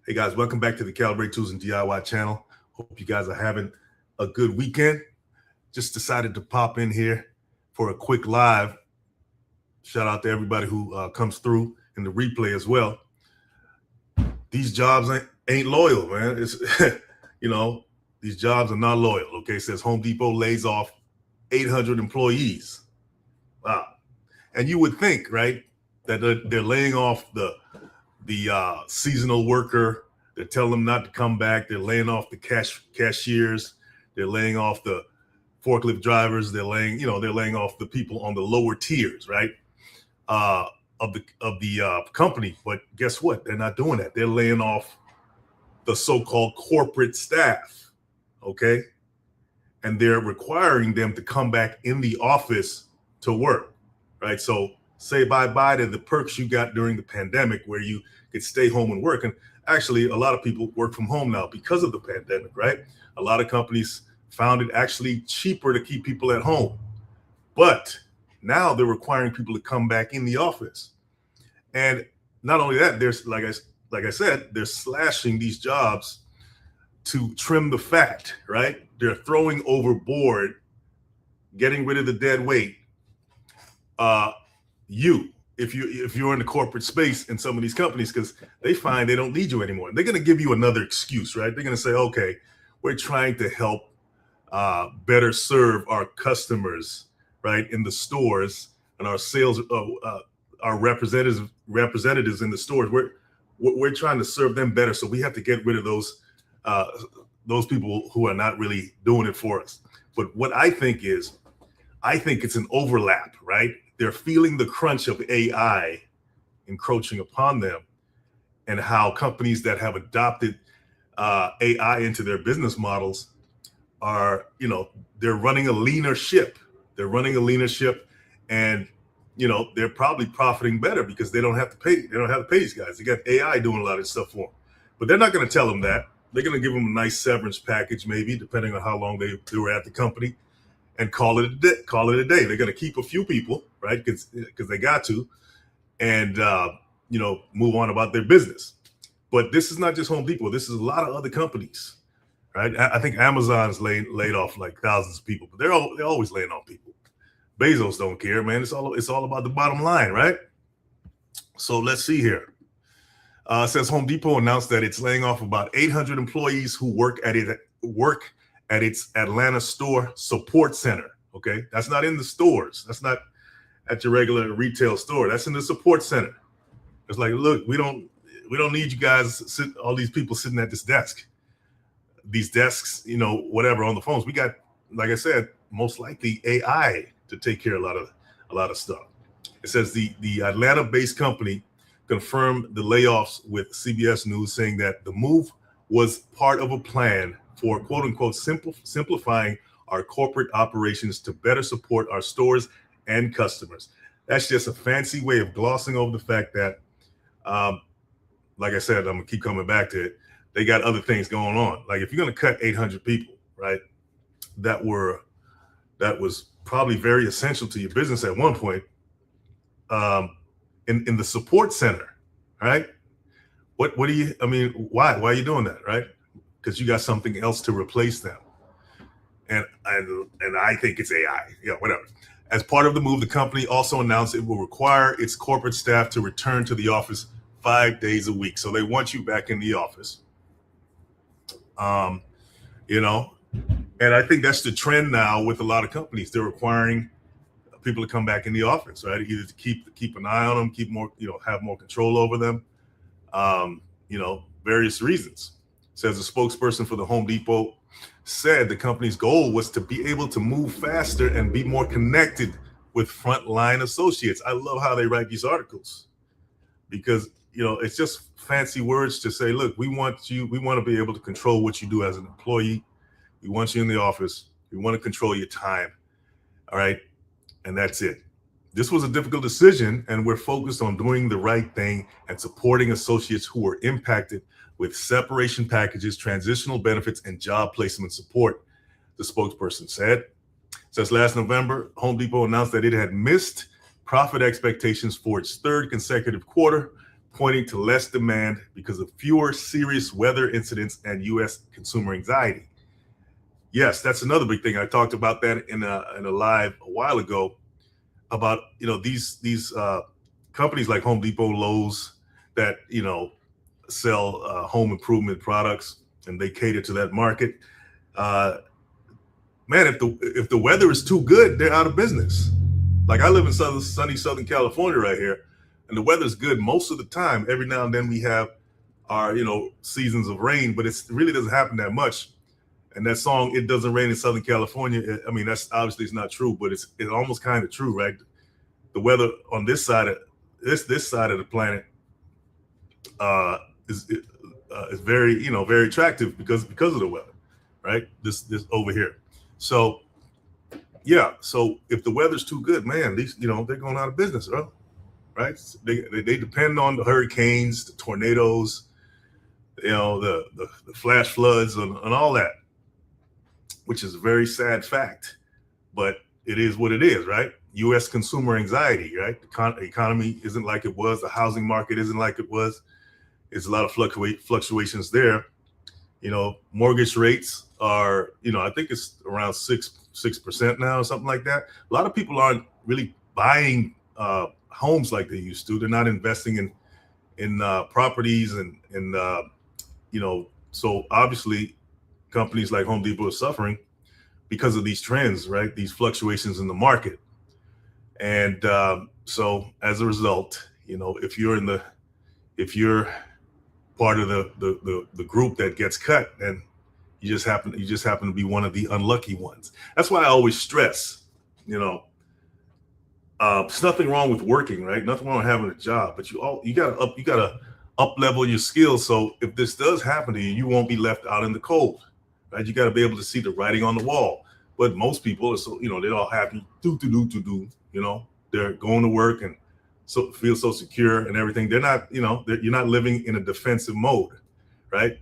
Hey guys, welcome back to the Calibrate Tools and DIY channel. Hope you guys are having a good weekend. Just decided to pop in here for a quick live. Shout out to everybody who comes through in the replay as well. These jobs ain't loyal, man. It's these jobs are not loyal. Okay, it says Home Depot lays off 800 employees. Wow. And you would think, right, that they're laying off the seasonal worker. They're telling them not to come back. They're laying off the cashiers. They're laying off the forklift drivers. They're laying off the people on the lower tiers, right, of the company. But guess what? They're not doing that. They're laying off the so-called corporate staff, okay? And they're requiring them to come back in the office to work, right? So say bye-bye to the perks you got during the pandemic where you could stay home and work. And actually, a lot of people work from home now because of the pandemic, right? A lot of companies found it actually cheaper to keep people at home. But now they're requiring people to come back in the office. And not only that, there's like I said, they're slashing these jobs to trim the fat, right? They're throwing overboard, getting rid of the dead weight. If you're in the corporate space in some of these companies, because they find they don't need you anymore. They're going to give you another excuse, right? They're going to say, okay, we're trying to help better serve our customers, right, in the stores, and our sales, our representatives in the stores. We're trying to serve them better, so we have to get rid of those people who are not really doing it for us. But what I think it's an overlap, right? They're feeling the crunch of AI encroaching upon them, and how companies that have adopted AI into their business models are, they're running a leaner ship. And, they're probably profiting better because they don't have to pay. They don't have to pay these guys. They got AI doing a lot of stuff for them. But they're not going to tell them that. They're going to give them a nice severance package, maybe, depending on how long they were at the company, and call it a day. They're going to keep a few people, right? Because they got to, and move on about their business. But this is not just Home Depot. This is a lot of other companies, right? I think Amazon's laid off like thousands of people, but they're always laying off people. Bezos don't care, man. It's all about the bottom line, right? So let's see here. It says Home Depot announced that it's laying off about 800 employees who work at its Atlanta store support center. Okay, that's not in the stores. That's not at your regular retail store. That's in the support center. It's like, look, we don't need you guys, all these people sitting at these desks, whatever, on the phones. We got, like I said, most likely AI to take care of a lot of stuff. It says the Atlanta-based company confirmed the layoffs with CBS News, saying that the move was part of a plan for, quote unquote, simplifying our corporate operations to better support our stores and customers. That's just a fancy way of glossing over the fact that, like I said, I'm gonna keep coming back to it. They got other things going on. Like if you're gonna cut 800 people, right, that was probably very essential to your business at one point, in the support center, right? Why are you doing that, right? Because you got something else to replace them. And I think it's AI. Yeah, whatever. As part of the move, the company also announced it will require its corporate staff to return to the office 5 days a week. So they want you back in the office. And I think that's the trend now with a lot of companies. They're requiring people to come back in the office, right? Either to keep an eye on them, keep more, have more control over them. Various reasons. Says a spokesperson for the Home Depot said the company's goal was to be able to move faster and be more connected with frontline associates. I love how they write these articles, because it's just fancy words to say, look, we want to be able to control what you do as an employee. We want you in the office. We want to control your time. All right. And that's it. This was a difficult decision, and we're focused on doing the right thing and supporting associates who were impacted with separation packages, transitional benefits, and job placement support, the spokesperson said. Since last November, Home Depot announced that it had missed profit expectations for its third consecutive quarter, pointing to less demand because of fewer serious weather incidents and U.S. consumer anxiety. Yes, that's another big thing. I talked about that in a live a while ago about these companies like Home Depot, Lowe's that sell home improvement products, and they cater to that market. Man, if the weather is too good, they're out of business. Like I live in sunny Southern California right here, and the weather's good most of the time. Every now and then we have our seasons of rain, but it really doesn't happen that much. And that song, "It Doesn't Rain in Southern California," I mean, that's obviously it's not true, but it's almost kind of true, right? The weather on this side of this side of the planet is very very attractive because of the weather, right? This over here. So yeah, so if the weather's too good, man, these they're going out of business, right? They depend on the hurricanes, the tornadoes, the flash floods and all that, which is a very sad fact, but it is what it is, right? U.S. consumer anxiety, right? The economy isn't like it was. The housing market isn't like it was. There's a lot of fluctuations there. Mortgage rates are, I think it's around 6% now or something like that. A lot of people aren't really buying homes like they used to. They're not investing in properties and so obviously companies like Home Depot are suffering because of these trends, right? These fluctuations in the market. And so as a result, if you're part of the group that gets cut, then you just happen to be one of the unlucky ones. That's why I always stress, there's nothing wrong with working, right? Nothing wrong with having a job, but you gotta up level your skills. So if this does happen to you, you won't be left out in the cold, right? You got to be able to see the writing on the wall. But most people are so, they're all happy, they're going to work and so feel so secure and everything. They're not, you're not living in a defensive mode, right?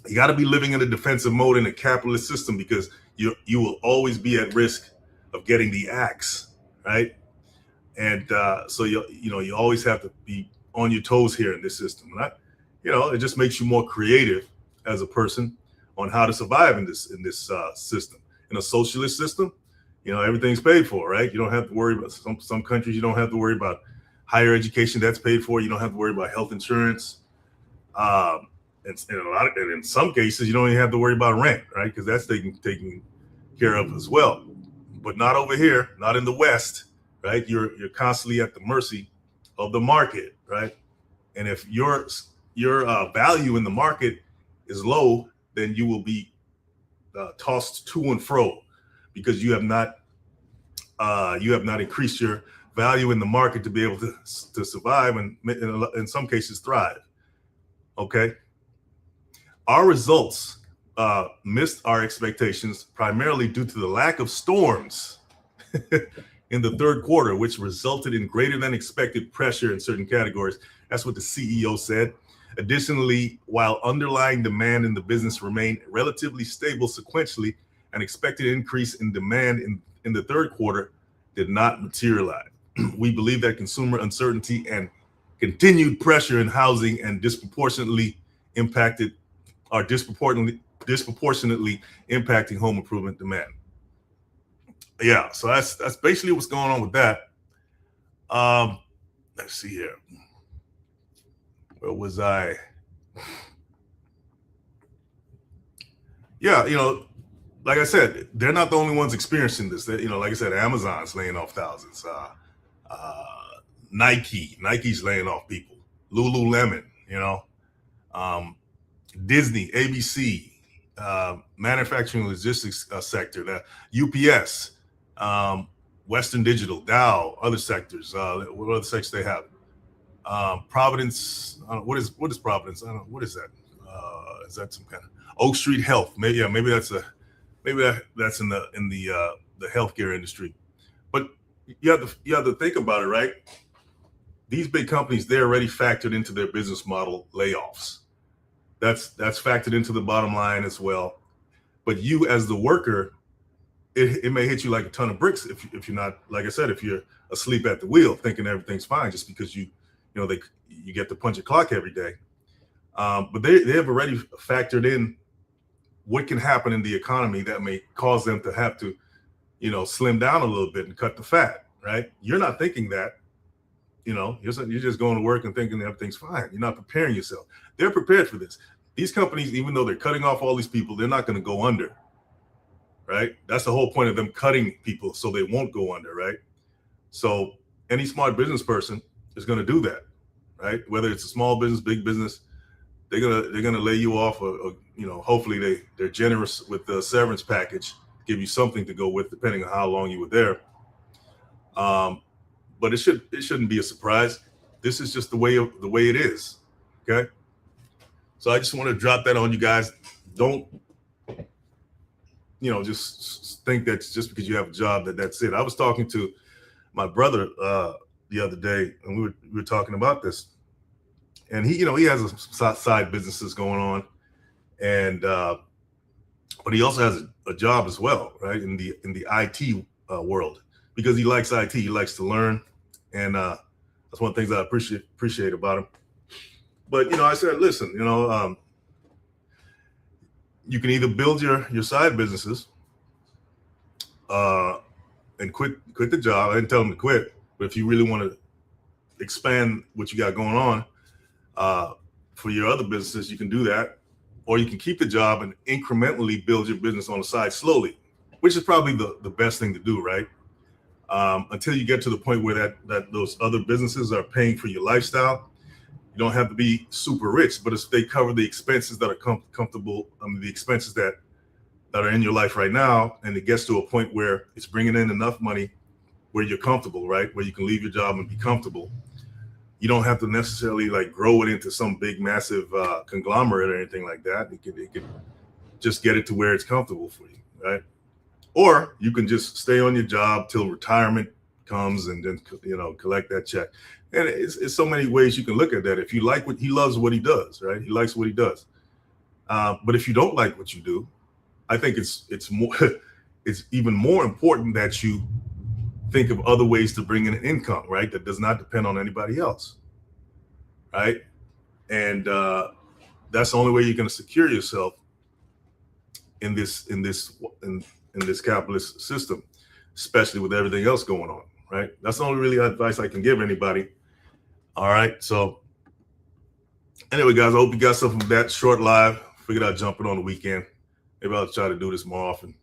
You got to be living in a defensive mode in a capitalist system because you will always be at risk of getting the axe, right? And so you always have to be on your toes here in this system, right? It just makes you more creative as a person on how to survive in this system. In a socialist system, everything's paid for, right? You don't have to worry about some countries. You don't have to worry about higher education that's paid for. You don't have to worry about health insurance. And in some cases, you don't even have to worry about rent, right? Because that's taken care of as well. But not over here, not in the West, right? You're constantly at the mercy of the market, right? And if your value in the market is low, then you will be tossed to and fro because you have not increased your value in the market to be able to survive and in some cases thrive. Okay. Our results missed our expectations primarily due to the lack of storms in the third quarter, which resulted in greater than expected pressure in certain categories. That's what the CEO said. Additionally, while underlying demand in the business remained relatively stable sequentially, an expected increase in demand in the third quarter did not materialize. We believe that consumer uncertainty and continued pressure in housing and disproportionately impacting home improvement demand. Yeah, so that's basically what's going on with that. Let's see here. Where was I? Yeah, like I said, they're not the only ones experiencing this. Like I said, Amazon's laying off thousands. Nike's laying off people. Lululemon, Disney, ABC, manufacturing logistics sector, the UPS, Western Digital, Dow, other sectors. What other sectors they have? Providence. What is Providence? I don't know. What is that? Is that some kind of Oak Street Health? Maybe that's in the healthcare industry. But you have to think about it, right? These big companies, they're already factored into their business model layoffs. That's factored into the bottom line as well. But you as the worker, it may hit you like a ton of bricks if you're not, like I said, if you're asleep at the wheel thinking everything's fine just because you you get to punch a clock every day. But they have already factored in what can happen in the economy that may cause them to have to, slim down a little bit and cut the fat, right? You're not thinking that, you're just going to work and thinking everything's fine. You're not preparing yourself. They're prepared for this. These companies, even though they're cutting off all these people, they're not going to go under, right? That's the whole point of them cutting people, so they won't go under, right? So any smart business person is going to do that, right? Whether it's a small business, big business, they're gonna lay you off, hopefully they're generous with the severance package, give you something to go with, depending on how long you were there. But it shouldn't be a surprise. This is just the way it is. Okay. So I just want to drop that on you guys. Don't, just think that just because you have a job that's it. I was talking to my brother the other day, and we were talking about this. And he has some side businesses going on, and but he also has a job as well, right, in the IT world, because he likes IT. He likes to learn, and that's one of the things I appreciate about him. But I said, listen, you can either build your side businesses and quit the job. I didn't tell him to quit, but if you really want to expand what you got going on for your other businesses, you can do that, or you can keep the job and incrementally build your business on the side slowly, which is probably the best thing to do, right? Until you get to the point where that those other businesses are paying for your lifestyle. You don't have to be super rich, but if they cover the expenses that are comfortable, the expenses that are in your life right now, and it gets to a point where it's bringing in enough money where you're comfortable, right? Where you can leave your job and be comfortable. You don't have to necessarily grow it into some big, massive conglomerate or anything like that. It could just get it to where it's comfortable for you, right? Or you can just stay on your job till retirement comes and then, collect that check. And it's so many ways you can look at that. If you like he loves what he does, right? He likes what he does. But if you don't like what you do, I think it's even more important that you think of other ways to bring in an income, right? That does not depend on anybody else, right? And that's the only way you're going to secure yourself in this capitalist system, especially with everything else going on, right? That's the only really advice I can give anybody. All right. So anyway, guys, I hope you got something from that short live. Figured I'd jump in on the weekend. Maybe I'll try to do this more often.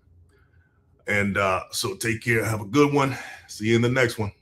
And so take care. Have a good one. See you in the next one.